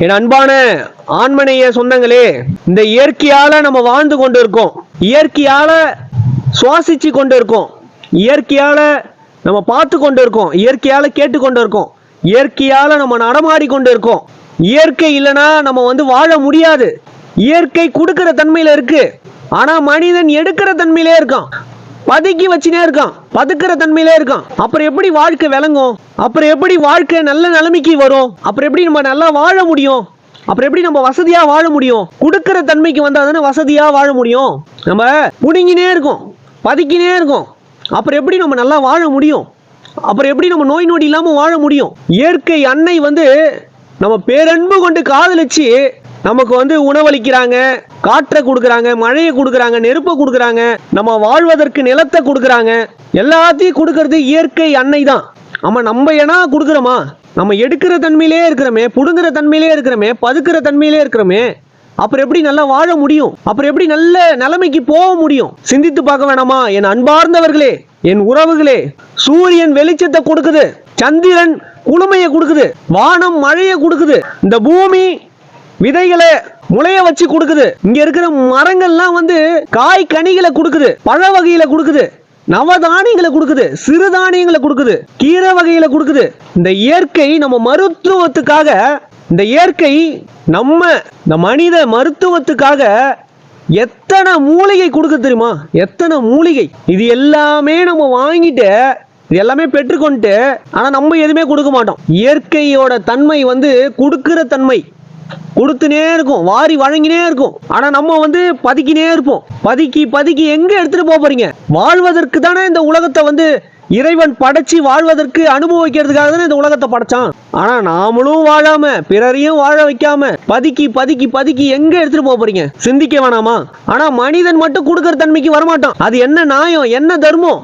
என் அன்பான ஆண்மனைய சொந்தங்களே, இந்த இயற்கையால நம்ம வாழ்ந்து கொண்டு இருக்கோம், இயற்கையால சுவாசிச்சு கொண்டு இருக்கோம், இயற்கையால நம்ம பார்த்து கொண்டு இருக்கோம், இயற்கையால கேட்டு கொண்டு இருக்கோம், இயற்கையால நம்ம நடமாடி கொண்டு இருக்கோம். இயற்கை இல்லைன்னா நம்ம வாழ முடியாது. இயற்கை கொடுக்கிற தன்மையில இருக்கு, ஆனா மனிதன் எடுக்கிற தன்மையிலே இருக்கான், பதுக்கி வச்சுனே இருக்கான், பதுக்கிற தன்மையிலே இருக்கான். அப்புறம் எப்படி வாழ்க்கை விளங்கும்? அப்புறம் எப்படி வாழ்க்கை நல்ல நிலைமைக்கு வரும்? அப்புறம் எப்படி நம்ம நல்லா வாழ முடியும்? அப்புறம் எப்படி நம்ம வசதியா வாழ முடியும்? கொடுக்கிற தன்மைக்கு வந்தா தானே வசதியா வாழ முடியும். நம்ம புடுங்கினே இருக்கோம், பதுக்கினே இருக்கோம், அப்புறம் எப்படி நம்ம நல்லா வாழ முடியும்? அப்புறம் எப்படி நம்ம நோய் நொடி இல்லாம வாழ முடியும்? இயற்கை அன்னை நம்ம பேரன்பு கொண்டு காதலிச்சு நமக்கு உணவளிக்கிறாங்க, காற்றை கொடுக்குறாங்க, மழையை கொடுக்குறாங்க, நெருப்பை கொடுக்குறாங்க, நம்ம வாழ்வதற்கு நிலத்தை கொடுக்குறாங்க. எல்லாத்தையும் கொடுக்கறது இயற்கை அன்னை தான். நம்ம ஏன்னா கொடுக்குறோமா? நம்ம எடுக்கிற தன்மையிலே இருக்கிறோமே, புடுங்குற தன்மையிலே இருக்கிறோமே, பதுக்கிற தன்மையிலே இருக்கிறோமே. அப்புறம் எப்படி நல்லா வாழ முடியும்? அப்புறம் எப்படி நல்ல நிலைமைக்கு போக முடியும்? சிந்தித்து பார்க்க வேணாமா என் அன்பார்ந்தவர்களே, என் உறவுகளே? சூரியன் வெளிச்சத்தை கொடுக்குது, சந்திரன் குளுமையை கொடுக்குது, வானம் மழையை கொடுக்குது, இந்த பூமி விதைகளை முளைய வச்சு கொடுக்குது, இங்க இருக்கிற மரங்கள்லாம் காய் கனிகளை கொடுக்குது, பழ வகையில கொடுக்குது, நவதானியங்களை கொடுக்குது, சிறுதானியங்களை கொடுக்குது, கீரை வகையில கொடுக்குது. இந்த இயற்கை நம்ம மருத்துவத்துக்காக, இந்த இயற்கை இந்த மனித மருத்துவத்துக்காக எத்தனை மூலிகை கொடுக்க தெரியுமா? எத்தனை மூலிகை! இது எல்லாமே நம்ம வாங்கிட்டு, இது எல்லாமே பெற்றுக்கொண்டு, ஆனா நம்ம எதுவுமே கொடுக்க மாட்டோம். இயற்கையோட தன்மை கொடுக்கிற தன்மை, கொடுத்துனே இருக்கும், வாரி வழங்கினே இருக்கும். ஆனா நம்ம பதுக்கினே இருப்போம். பதுக்கி பதுக்கி எங்க எடுத்துட்டு போறீங்க? வாழ்வதற்கு தானே இந்த உலகத்தை இறைவன் படைச்சி வாழ்வதற்கு அனுபவிக்கிறதுக்காக தானே இந்த உலகத்தை படைச்சான். ஆனா நாமளும் வாழாம பிறரையும் வாழ வைக்காம பதுக்கி பதுக்கி பதுக்கி எங்க எடுத்துட்டு போறீங்க? சிந்திக்க வேணாமா? ஆனா மனிதன் மட்டும் கொடுக்கிற தன்மைக்கு வரமாட்டான். அது என்ன நியாயம், என்ன தர்மம்?